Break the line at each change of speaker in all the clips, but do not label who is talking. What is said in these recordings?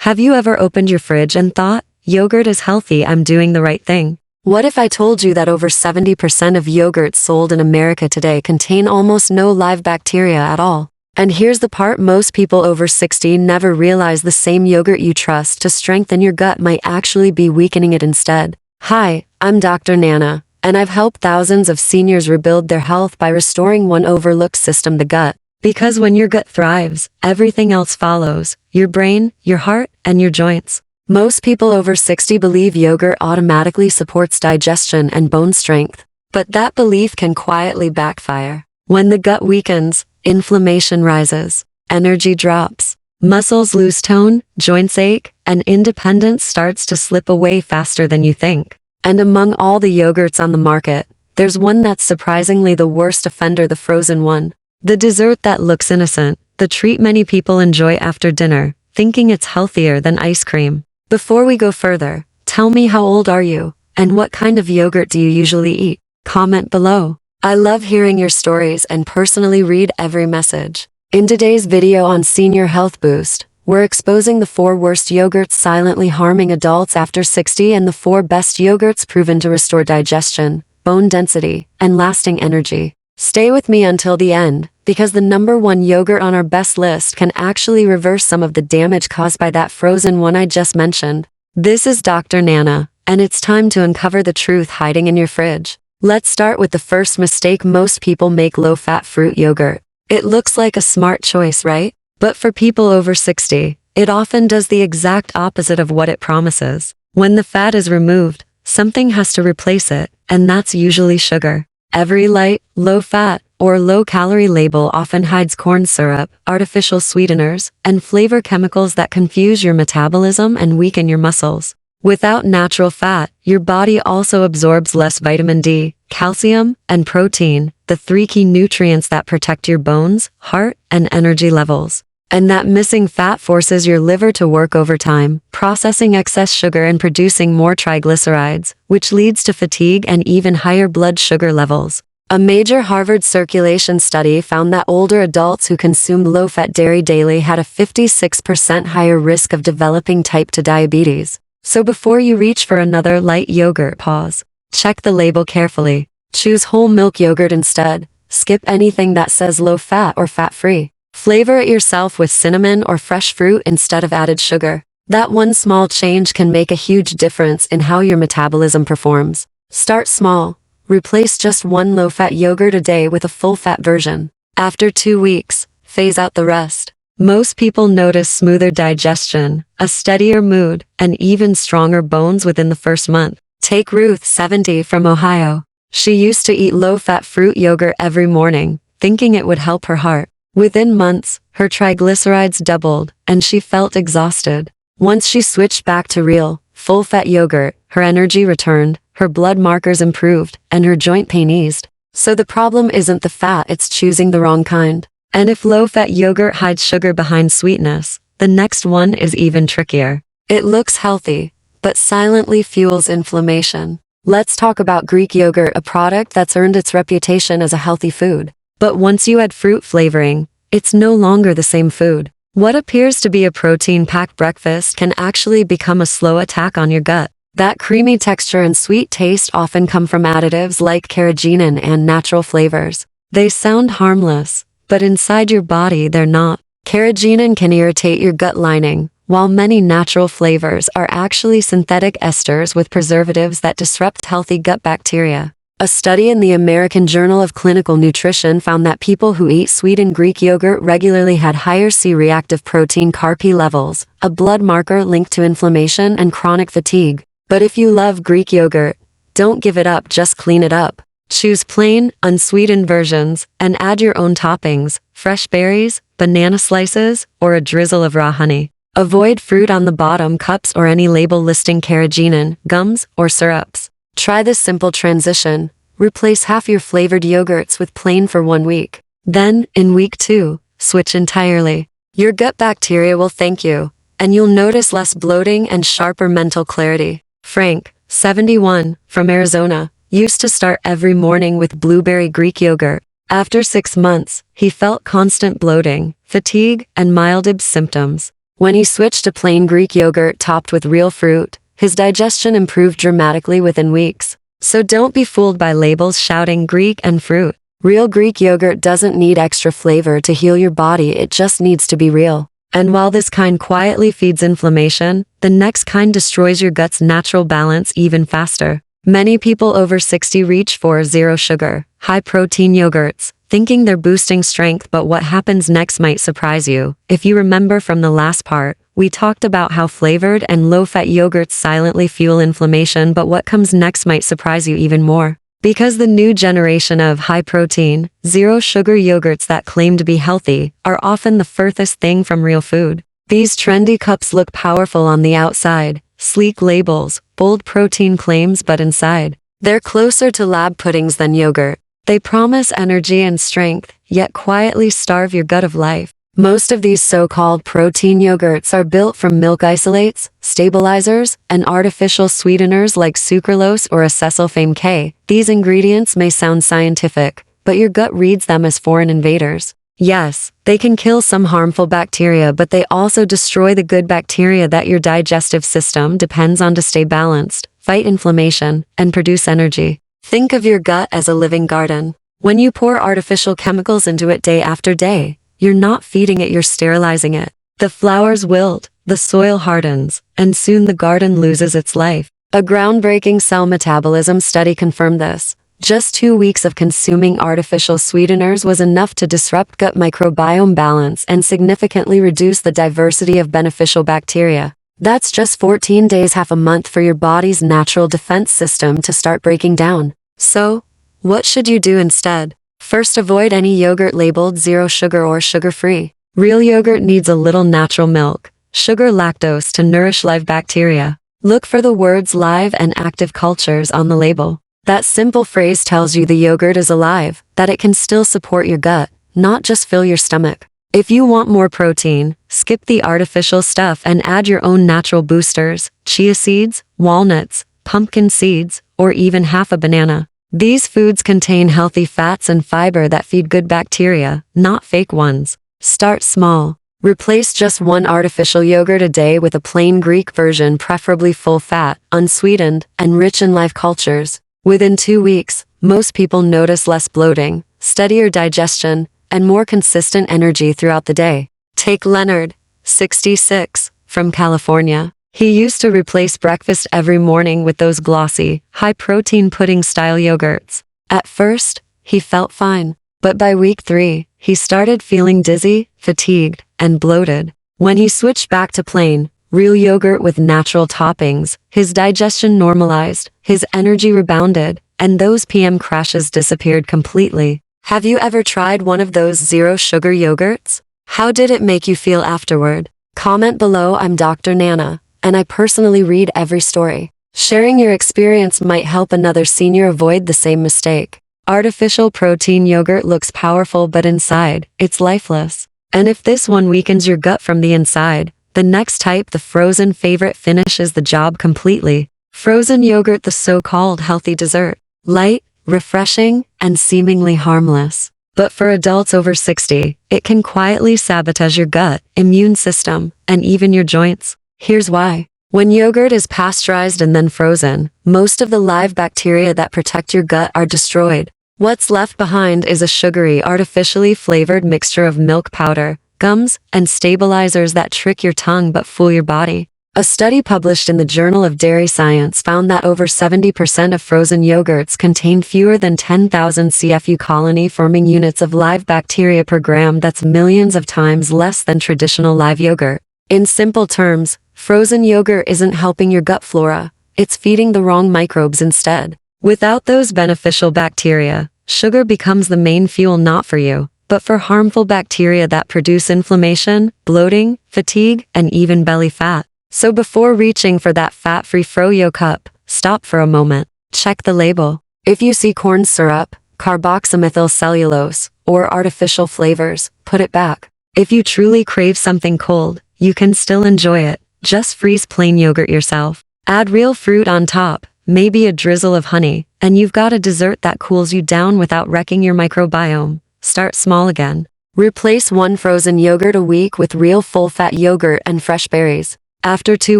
Have you ever opened your fridge and thought, yogurt is healthy, I'm doing the right thing? What if I told you that over 70% of yogurts sold in America today contain almost no live bacteria at all? And here's the part most people over 60 never realize: the same yogurt you trust to strengthen your gut might actually be weakening it instead. Hi, I'm Dr. Nana, and I've helped thousands of seniors rebuild their health by restoring one overlooked system: the gut. Because when your gut thrives, everything else follows: your brain, your heart, and your joints. Most people over 60 believe yogurt automatically supports digestion and bone strength, but that belief can quietly backfire. When the gut weakens, inflammation rises, energy drops, muscles lose tone, joints ache, and independence starts to slip away faster than you think. And among all the yogurts on the market, there's one that's surprisingly the worst offender: the frozen one. The dessert that looks innocent, the treat many people enjoy after dinner, thinking it's healthier than ice cream. Before we go further, tell me, how old are you, and what kind of yogurt do you usually eat? Comment below. I love hearing your stories and personally read every message. In today's video on Senior Health Boost, we're exposing the 4 worst yogurts silently harming adults after 60 and the 4 best yogurts proven to restore digestion, bone density, and lasting energy. Stay with me until the end, because the #1 yogurt on our best list can actually reverse some of the damage caused by that frozen one I just mentioned. This is Dr. Nana, and it's time to uncover the truth hiding in your fridge. Let's start with the first mistake most people make: low-fat fruit yogurt. It looks like a smart choice, right? But for people over 60, it often does the exact opposite of what it promises. When the fat is removed, something has to replace it, and that's usually sugar. Every light, low-fat, or low-calorie label often hides corn syrup, artificial sweeteners, and flavor chemicals that confuse your metabolism and weaken your muscles. Without natural fat, your body also absorbs less vitamin D, calcium, and protein, the 3 key nutrients that protect your bones, heart, and energy levels. And that missing fat forces your liver to work overtime, processing excess sugar and producing more triglycerides, which leads to fatigue and even higher blood sugar levels. A major Harvard circulation study found that older adults who consumed low-fat dairy daily had a 56% higher risk of developing type 2 diabetes. So before you reach for another light yogurt, pause. Check the label carefully. Choose whole milk yogurt instead. Skip anything that says low-fat or fat-free. Flavor it yourself with cinnamon or fresh fruit instead of added sugar. That one small change can make a huge difference in how your metabolism performs. Start small. Replace just 1 low-fat yogurt a day with a full-fat version. After 2 weeks, phase out the rest. Most people notice smoother digestion, a steadier mood, and even stronger bones within the first month. Take Ruth, 70, from Ohio. She used to eat low-fat fruit yogurt every morning, thinking it would help her heart. Within months, her triglycerides doubled, and she felt exhausted. Once she switched back to real, full-fat yogurt, her energy returned, her blood markers improved, and her joint pain eased. So the problem isn't the fat, it's choosing the wrong kind. And if low-fat yogurt hides sugar behind sweetness, the next one is even trickier. It looks healthy, but silently fuels inflammation. Let's talk about Greek yogurt, a product that's earned its reputation as a healthy food. But once you add fruit flavoring, it's no longer the same food. What appears to be a protein-packed breakfast can actually become a slow attack on your gut. That creamy texture and sweet taste often come from additives like carrageenan and natural flavors. They sound harmless, but inside your body they're not. Carrageenan can irritate your gut lining, while many natural flavors are actually synthetic esters with preservatives that disrupt healthy gut bacteria. A study in the American Journal of Clinical Nutrition found that people who eat sweetened Greek yogurt regularly had higher C-reactive protein CRP levels, a blood marker linked to inflammation and chronic fatigue. But if you love Greek yogurt, don't give it up, just clean it up. Choose plain, unsweetened versions, and add your own toppings: fresh berries, banana slices, or a drizzle of raw honey. Avoid fruit on the bottom cups or any label listing carrageenan, gums, or syrups. Try this simple transition. Replace half your flavored yogurts with plain for 1 week. Then, in week 2, switch entirely. Your gut bacteria will thank you, and you'll notice less bloating and sharper mental clarity. Frank, 71, from Arizona, used to start every morning with blueberry Greek yogurt. After 6 months, he felt constant bloating, fatigue, and mild IBS symptoms. When he switched to plain Greek yogurt topped with real fruit, his digestion improved dramatically within weeks. So don't be fooled by labels shouting Greek and fruit. Real Greek yogurt doesn't need extra flavor to heal your body, it just needs to be real. And while this kind quietly feeds inflammation, the next kind destroys your gut's natural balance even faster. Many people over 60 reach for zero sugar, high protein yogurts, thinking they're boosting strength, but what happens next might surprise you. If you remember from the last part, we talked about how flavored and low-fat yogurts silently fuel inflammation, but what comes next might surprise you even more. Because the new generation of high-protein, zero-sugar yogurts that claim to be healthy are often the furthest thing from real food. These trendy cups look powerful on the outside, sleek labels, bold protein claims, but inside, they're closer to lab puddings than yogurt. They promise energy and strength, yet quietly starve your gut of life. Most of these so-called protein yogurts are built from milk isolates, stabilizers, and artificial sweeteners like sucralose or acesulfame K. These ingredients may sound scientific, but your gut reads them as foreign invaders. Yes, they can kill some harmful bacteria, but they also destroy the good bacteria that your digestive system depends on to stay balanced, fight inflammation, and produce energy. Think of your gut as a living garden. When you pour artificial chemicals into it day after day, you're not feeding it, you're sterilizing it. The flowers wilt, the soil hardens, and soon the garden loses its life. A groundbreaking cell metabolism study confirmed this. Just 2 weeks of consuming artificial sweeteners was enough to disrupt gut microbiome balance and significantly reduce the diversity of beneficial bacteria. That's just 14 days, half a month for your body's natural defense system to start breaking down. So, what should you do instead? First, avoid any yogurt labeled zero sugar or sugar-free. Real yogurt needs a little natural milk, sugar, lactose to nourish live bacteria. Look for the words live and active cultures on the label. That simple phrase tells you the yogurt is alive, that it can still support your gut, not just fill your stomach. If you want more protein, skip the artificial stuff and add your own natural boosters, chia seeds, walnuts, pumpkin seeds, or even half a banana. These foods contain healthy fats and fiber that feed good bacteria, not fake ones. Start small. Replace just one artificial yogurt a day with a plain Greek version, preferably full-fat, unsweetened, and rich in live cultures. Within 2 weeks, most people notice less bloating, steadier digestion, and more consistent energy throughout the day. Take Leonard, 66, from California. He used to replace breakfast every morning with those glossy, high-protein pudding-style yogurts. At first, he felt fine, but by week 3, he started feeling dizzy, fatigued, and bloated. When he switched back to plain, real yogurt with natural toppings, his digestion normalized, his energy rebounded, and those PM crashes disappeared completely. Have you ever tried one of those zero-sugar yogurts? How did it make you feel afterward? Comment below. I'm Dr. Nana, and I personally read every story. Sharing your experience might help another senior avoid the same mistake. Artificial protein yogurt looks powerful, but inside, it's lifeless. And if this one weakens your gut from the inside, the next type, the frozen favorite, finishes the job completely. Frozen yogurt, the so-called healthy dessert. Light, refreshing, and seemingly harmless. But for adults over 60, it can quietly sabotage your gut, immune system, and even your joints. Here's why. When yogurt is pasteurized and then frozen, most of the live bacteria that protect your gut are destroyed. What's left behind is a sugary, artificially flavored mixture of milk powder, gums, and stabilizers that trick your tongue but fool your body. A study published in the Journal of Dairy Science found that over 70% of frozen yogurts contain fewer than 10,000 CFU colony-forming units of live bacteria per gram. That's millions of times less than traditional live yogurt. In simple terms, frozen yogurt isn't helping your gut flora, it's feeding the wrong microbes instead. Without those beneficial bacteria, sugar becomes the main fuel, not for you, but for harmful bacteria that produce inflammation, bloating, fatigue, and even belly fat. So before reaching for that fat-free froyo cup, stop for a moment. Check the label. If you see corn syrup, carboxymethylcellulose, or artificial flavors, put it back. If you truly crave something cold, you can still enjoy it. Just freeze plain yogurt yourself. Add real fruit on top, maybe a drizzle of honey, and you've got a dessert that cools you down without wrecking your microbiome. Start small again. Replace one frozen yogurt a week with real full-fat yogurt and fresh berries. After 2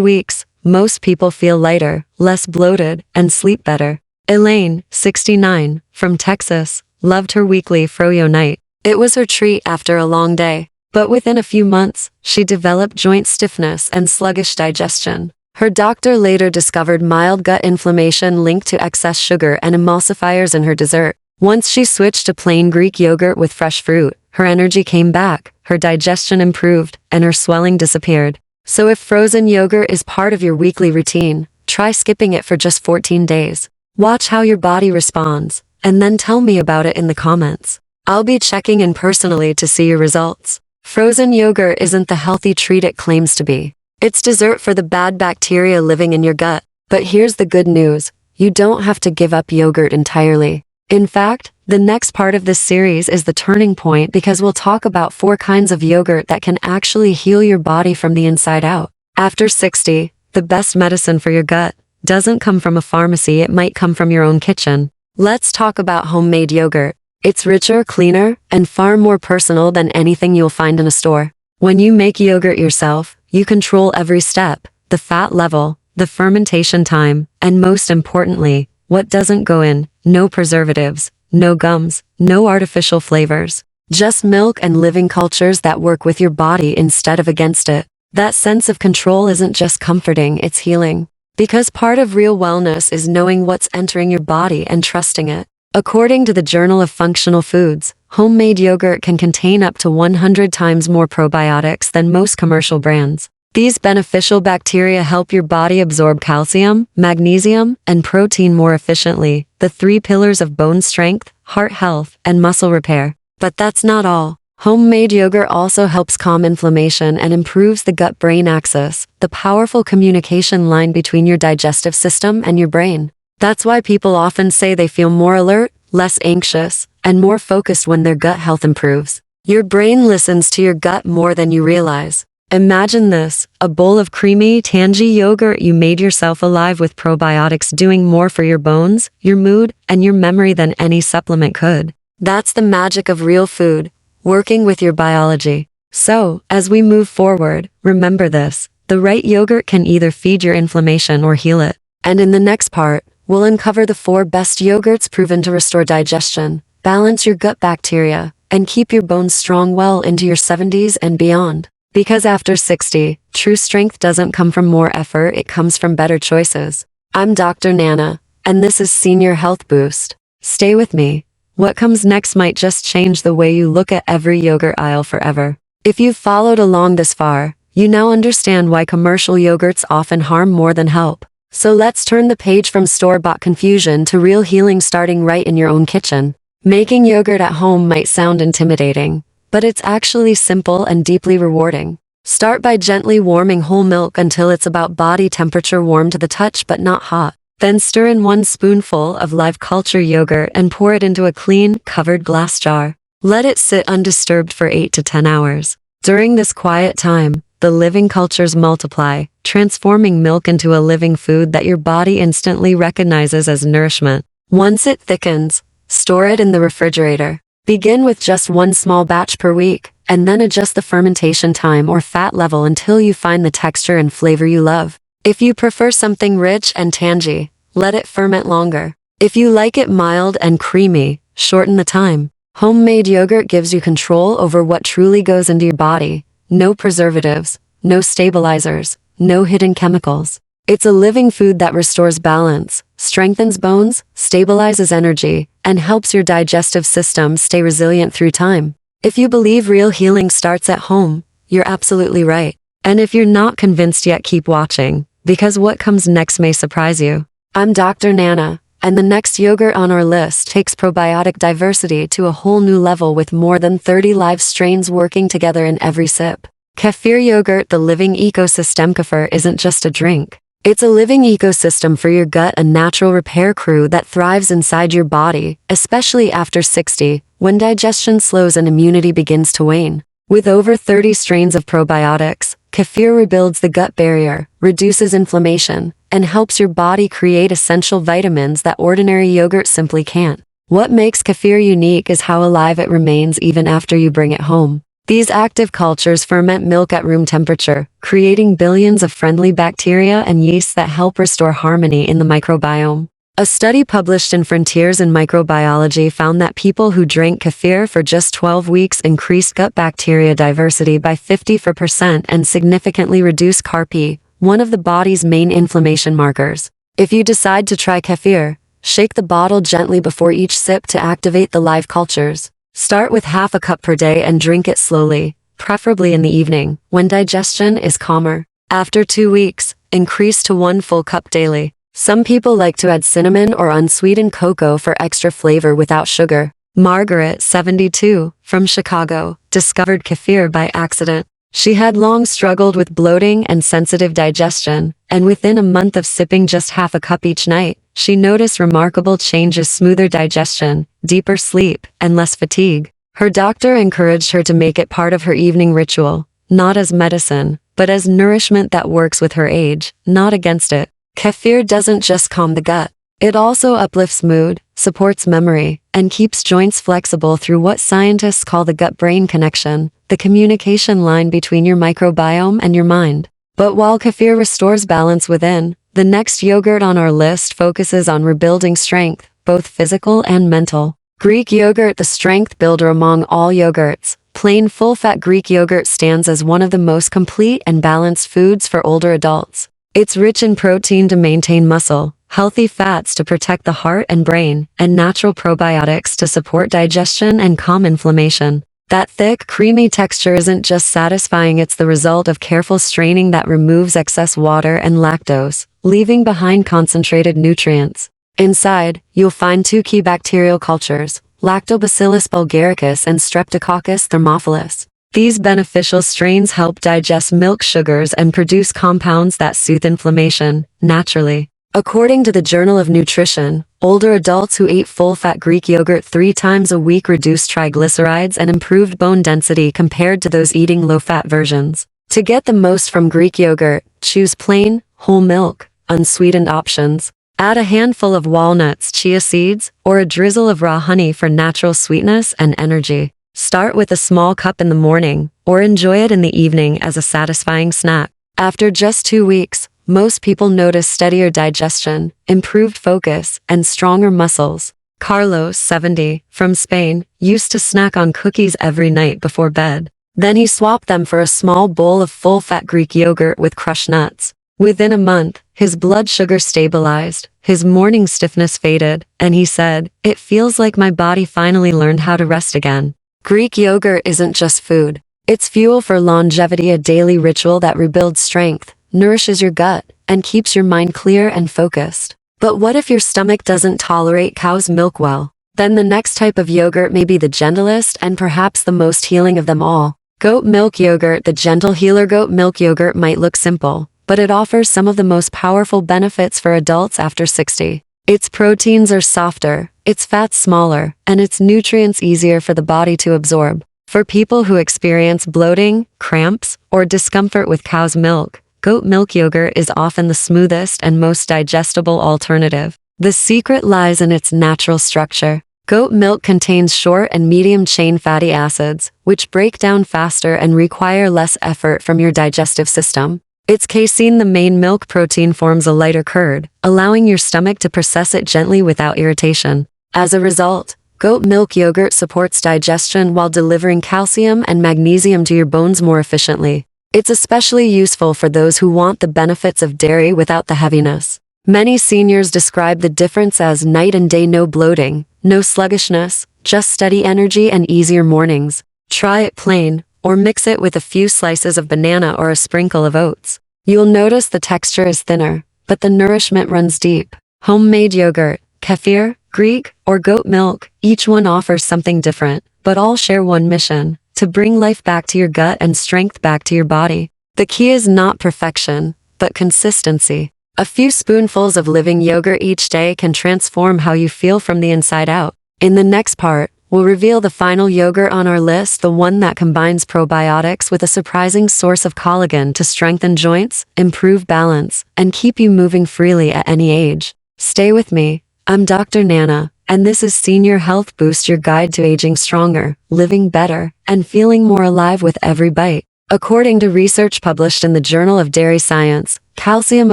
weeks, most people feel lighter, less bloated, and sleep better. Elaine, 69, from Texas, loved her weekly froyo night. It was her treat after a long day. But within a few months, she developed joint stiffness and sluggish digestion. Her doctor later discovered mild gut inflammation linked to excess sugar and emulsifiers in her dessert. Once she switched to plain Greek yogurt with fresh fruit, her energy came back, her digestion improved, and her swelling disappeared. So if frozen yogurt is part of your weekly routine, try skipping it for just 14 days. Watch how your body responds, and then tell me about it in the comments. I'll be checking in personally to see your results. Frozen yogurt isn't the healthy treat it claims to be. It's dessert for the bad bacteria living in your gut. But here's the good news. You don't have to give up yogurt entirely. In fact, the next part of this series is the turning point because we'll talk about 4 kinds of yogurt that can actually heal your body from the inside out. After 60, the best medicine for your gut doesn't come from a pharmacy, it might come from your own kitchen. Let's talk about homemade yogurt. It's richer, cleaner, and far more personal than anything you'll find in a store. When you make yogurt yourself, you control every step, the fat level, the fermentation time, and most importantly, what doesn't go in. No preservatives, no gums, no artificial flavors. Just milk and living cultures that work with your body instead of against it. That sense of control isn't just comforting, it's healing. Because part of real wellness is knowing what's entering your body and trusting it. According to the Journal of Functional Foods, homemade yogurt can contain up to 100 times more probiotics than most commercial brands. These beneficial bacteria help your body absorb calcium, magnesium, and protein more efficiently, the 3 pillars of bone strength, heart health, and muscle repair. But that's not all. Homemade yogurt also helps calm inflammation and improves the gut-brain axis, the powerful communication line between your digestive system and your brain. That's why people often say they feel more alert, less anxious, and more focused when their gut health improves. Your brain listens to your gut more than you realize. Imagine this, a bowl of creamy, tangy yogurt you made yourself alive with probiotics doing more for your bones, your mood, and your memory than any supplement could. That's the magic of real food, working with your biology. So, as we move forward, remember this, the right yogurt can either feed your inflammation or heal it. And in the next part, we'll uncover the 4 best yogurts proven to restore digestion, balance your gut bacteria, and keep your bones strong well into your 70s and beyond. Because after 60, true strength doesn't come from more effort, it comes from better choices. I'm Dr. Nana, and this is Senior Health Boost. Stay with me. What comes next might just change the way you look at every yogurt aisle forever. If you've followed along this far, you now understand why commercial yogurts often harm more than help. So let's turn the page from store-bought confusion to real healing starting right in your own kitchen. Making yogurt at home might sound intimidating, but it's actually simple and deeply rewarding. Start by gently warming whole milk until it's about body temperature, warm to the touch but not hot. Then stir in 1 spoonful of live culture yogurt and pour it into a clean, covered glass jar. Let it sit undisturbed for 8 to 10 hours. During this quiet time, the living cultures multiply, transforming milk into a living food that your body instantly recognizes as nourishment. Once it thickens, store it in the refrigerator. Begin with just 1 small batch per week, and then adjust the fermentation time or fat level until you find the texture and flavor you love. If you prefer something rich and tangy, let it ferment longer. If you like it mild and creamy, shorten the time. Homemade yogurt gives you control over what truly goes into your body. No preservatives, no stabilizers, no hidden chemicals. It's a living food that restores balance, strengthens bones, stabilizes energy, and helps your digestive system stay resilient through time. If you believe real healing starts at home, you're absolutely right. And if you're not convinced yet, keep watching, because what comes next may surprise you. I'm Dr. Nana, and the next yogurt on our list takes probiotic diversity to a whole new level with more than 30 live strains working together in every sip. Kefir yogurt, the living ecosystem. Kefir isn't just a drink. It's a living ecosystem for your gut, a natural repair crew that thrives inside your body, especially after 60, when digestion slows and immunity begins to wane. With over 30 strains of probiotics, kefir rebuilds the gut barrier, reduces inflammation, and helps your body create essential vitamins that ordinary yogurt simply can't. What makes kefir unique is how alive it remains even after you bring it home. These active cultures ferment milk at room temperature, creating billions of friendly bacteria and yeasts that help restore harmony in the microbiome. A study published in Frontiers in Microbiology found that people who drank kefir for just 12 weeks increased gut bacteria diversity by 50% and significantly reduced CRP, one of the body's main inflammation markers. If you decide to try kefir, shake the bottle gently before each sip to activate the live cultures. Start with half a cup per day and drink it slowly, preferably in the evening, when digestion is calmer. After 2 weeks, increase to 1 full cup daily. Some people like to add cinnamon or unsweetened cocoa for extra flavor without sugar. Margaret, 72, from Chicago, discovered kefir by accident. She had long struggled with bloating and sensitive digestion, and within a month of sipping just half a cup each night, she noticed remarkable changes: smoother digestion, deeper sleep, and less fatigue. Her doctor encouraged her to make it part of her evening ritual, not as medicine, but as nourishment that works with her age, not against it. Kefir doesn't just calm the gut. It also uplifts mood, supports memory, and keeps joints flexible through what scientists call the gut-brain connection, the communication line between your microbiome and your mind. But while kefir restores balance within, the next yogurt on our list focuses on rebuilding strength, both physical and mental. Greek yogurt, the strength builder among all yogurts. Plain full-fat Greek yogurt stands as one of the most complete and balanced foods for older adults. It's rich in protein to maintain muscle, healthy fats to protect the heart and brain, and natural probiotics to support digestion and calm inflammation. That thick, creamy texture isn't just satisfying, it's the result of careful straining that removes excess water and lactose, leaving behind concentrated nutrients. Inside, you'll find 2 key bacterial cultures, Lactobacillus bulgaricus and Streptococcus thermophilus. These beneficial strains help digest milk sugars and produce compounds that soothe inflammation, naturally. According to the Journal of Nutrition, older adults who ate full-fat Greek yogurt 3 times a week reduced triglycerides and improved bone density compared to those eating low-fat versions. To get the most from Greek yogurt, choose plain, whole milk, unsweetened options. Add a handful of walnuts, chia seeds, or a drizzle of raw honey for natural sweetness and energy. Start with a small cup in the morning, or enjoy it in the evening as a satisfying snack. After just 2 weeks, most people notice steadier digestion, improved focus, and stronger muscles. Carlos, 70, from Spain, used to snack on cookies every night before bed. Then he swapped them for a small bowl of full-fat Greek yogurt with crushed nuts. Within a month, his blood sugar stabilized, his morning stiffness faded, and he said, "It feels like my body finally learned how to rest again." Greek yogurt isn't just food. It's fuel for longevity, a daily ritual that rebuilds strength, nourishes your gut, and keeps your mind clear and focused. But what if your stomach doesn't tolerate cow's milk well? Then the next type of yogurt may be the gentlest and perhaps the most healing of them all. Goat milk yogurt, the gentle healer. Goat milk yogurt might look simple, but it offers some of the most powerful benefits for adults after 60. Its proteins are softer, its fats smaller, and its nutrients easier for the body to absorb. For people who experience bloating, cramps, or discomfort with cow's milk, goat milk yogurt is often the smoothest and most digestible alternative. The secret lies in its natural structure. Goat milk contains short and medium-chain fatty acids, which break down faster and require less effort from your digestive system. Its casein, the main milk protein, forms a lighter curd, allowing your stomach to process it gently without irritation. As a result, goat milk yogurt supports digestion while delivering calcium and magnesium to your bones more efficiently. It's especially useful for those who want the benefits of dairy without the heaviness. Many seniors describe the difference as night and day: no bloating, no sluggishness, just steady energy and easier mornings. Try it plain, or mix it with a few slices of banana or a sprinkle of oats. You'll notice the texture is thinner, but the nourishment runs deep. Homemade yogurt, kefir, Greek, or goat milk, each one offers something different, but all share one mission: to bring life back to your gut and strength back to your body. The key is not perfection, but consistency. A few spoonfuls of living yogurt each day can transform how you feel from the inside out. In the next part, we'll reveal the final yogurt on our list, the one that combines probiotics with a surprising source of collagen to strengthen joints, improve balance, and keep you moving freely at any age. Stay with me, I'm Dr. Nana, and this is Senior Health Boost, your guide to aging stronger, living better, and feeling more alive with every bite. According to research published in the Journal of Dairy Science, calcium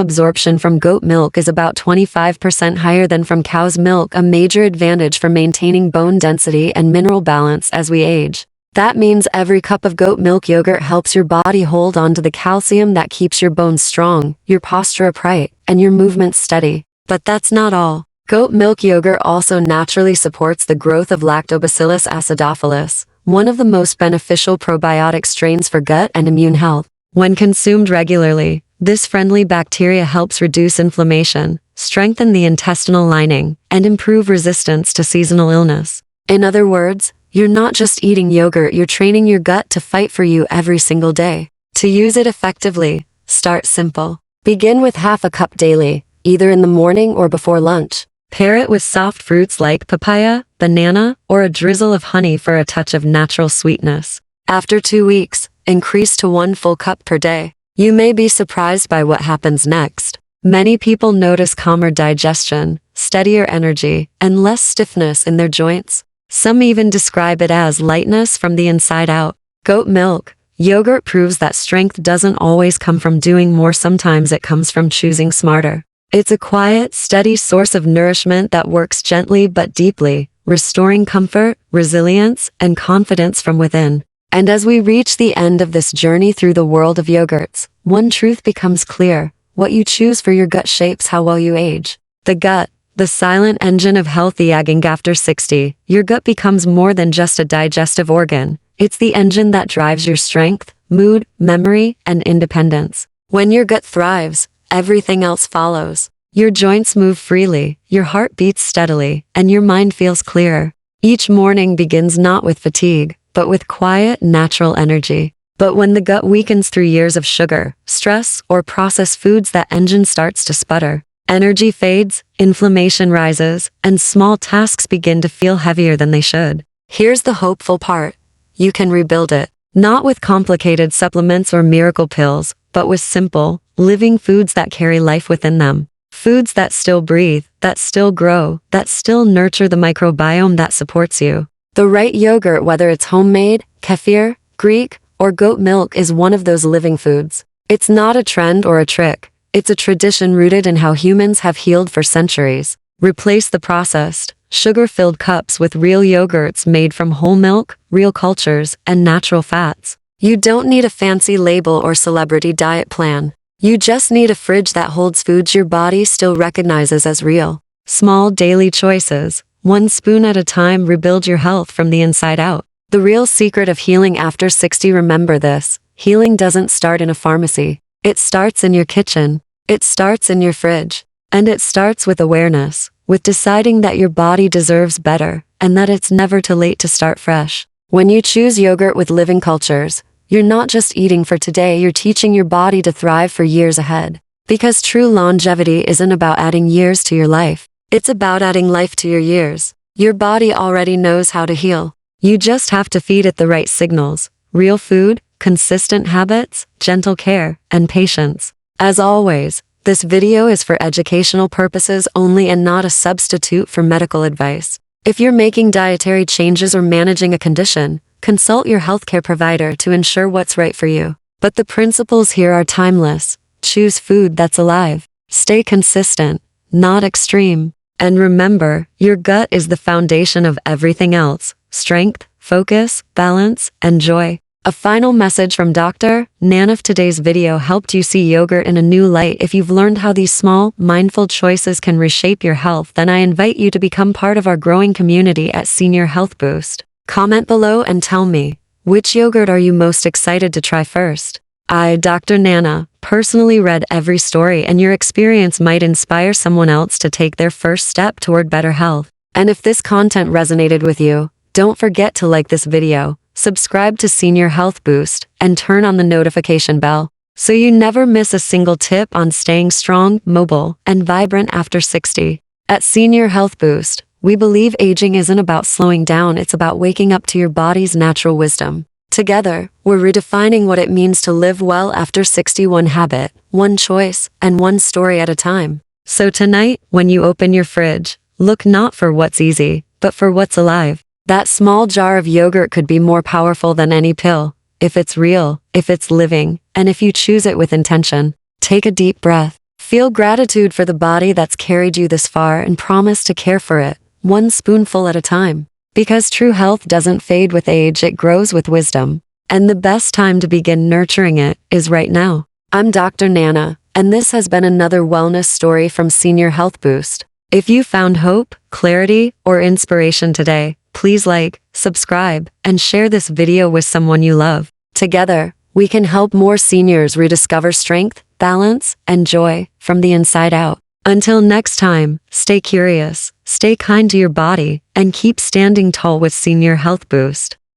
absorption from goat milk is about 25% higher than from cow's milk, a major advantage for maintaining bone density and mineral balance as we age. That means every cup of goat milk yogurt helps your body hold on to the calcium that keeps your bones strong, your posture upright, and your movements steady. But that's not all. Goat milk yogurt also naturally supports the growth of Lactobacillus acidophilus, one of the most beneficial probiotic strains for gut and immune health. When consumed regularly, this friendly bacteria helps reduce inflammation, strengthen the intestinal lining, and improve resistance to seasonal illness. In other words, you're not just eating yogurt, you're training your gut to fight for you every single day. To use it effectively, start simple. Begin with half a cup daily, either in the morning or before lunch. Pair it with soft fruits like papaya, banana, or a drizzle of honey for a touch of natural sweetness. After 2 weeks, increase to 1 full cup per day. You may be surprised by what happens next. Many people notice calmer digestion, steadier energy, and less stiffness in their joints. Some even describe it as lightness from the inside out. Goat milk yogurt proves that strength doesn't always come from doing more, sometimes it comes from choosing smarter. It's a quiet, steady source of nourishment that works gently but deeply, restoring comfort, resilience, and confidence from within. And as we reach the end of this journey through the world of yogurts, one truth becomes clear: what you choose for your gut shapes how well you age. The gut, the silent engine of healthy aging. After 60, your gut becomes more than just a digestive organ. It's the engine that drives your strength, mood, memory, and independence. When your gut thrives, everything else follows. Your joints move freely, your heart beats steadily, and your mind feels clearer. Each morning begins not with fatigue, but with quiet, natural energy. But when the gut weakens through years of sugar, stress, or processed foods, that engine starts to sputter. Energy fades, inflammation rises, and small tasks begin to feel heavier than they should. Here's the hopeful part. You can rebuild it. Not with complicated supplements or miracle pills, but with simple, living foods that carry life within them. Foods that still breathe, that still grow, that still nurture the microbiome that supports you. The right yogurt, whether it's homemade, kefir, Greek, or goat milk, is one of those living foods. It's not a trend or a trick. It's a tradition rooted in how humans have healed for centuries. Replace the processed, sugar-filled cups with real yogurts made from whole milk, real cultures, and natural fats. You don't need a fancy label or celebrity diet plan. You just need a fridge that holds foods your body still recognizes as real. Small daily choices, 1 spoon at a time, rebuild your health from the inside out. The real secret of healing after 60, remember this: healing doesn't start in a pharmacy. It starts in your kitchen. It starts in your fridge. And it starts with awareness, with deciding that your body deserves better, and that it's never too late to start fresh. When you choose yogurt with living cultures, you're not just eating for today, you're teaching your body to thrive for years ahead. Because true longevity isn't about adding years to your life. It's about adding life to your years. Your body already knows how to heal. You just have to feed it the right signals: real food, consistent habits, gentle care, and patience. As always, this video is for educational purposes only and not a substitute for medical advice. If you're making dietary changes or managing a condition, consult your healthcare provider to ensure what's right for you. But the principles here are timeless. Choose food that's alive. Stay consistent, not extreme. And remember, your gut is the foundation of everything else: strength, focus, balance, and joy. A final message from Dr. Nana. If today's video helped you see yogurt in a new light, if you've learned how these small, mindful choices can reshape your health, then I invite you to become part of our growing community at Senior Health Boost. Comment below and tell me, which yogurt are you most excited to try first? I, Dr. Nana, personally read every story, and your experience might inspire someone else to take their first step toward better health. And if this content resonated with you, don't forget to like this video, subscribe to Senior Health Boost, and turn on the notification bell, so you never miss a single tip on staying strong, mobile, and vibrant after 60. At Senior Health Boost, we believe aging isn't about slowing down, it's about waking up to your body's natural wisdom. Together, we're redefining what it means to live well after 60, one habit, one choice, and one story at a time. So tonight, when you open your fridge, Look not for what's easy, but for what's alive. That small jar of yogurt could be more powerful than any pill, if it's real, if it's living, and if you choose it with intention. Take a deep breath. Feel gratitude for the body that's carried you this far and promise to care for it, one spoonful at a time. Because true health doesn't fade with age, it grows with wisdom. And the best time to begin nurturing it is right now. I'm Dr. Nana, and this has been another wellness story from Senior Health Boost. If you found hope, clarity, or inspiration today, please like, subscribe, and share this video with someone you love. Together, we can help more seniors rediscover strength, balance, and joy from the inside out. Until next time, stay curious, stay kind to your body, and keep standing tall with Senior Health Boost.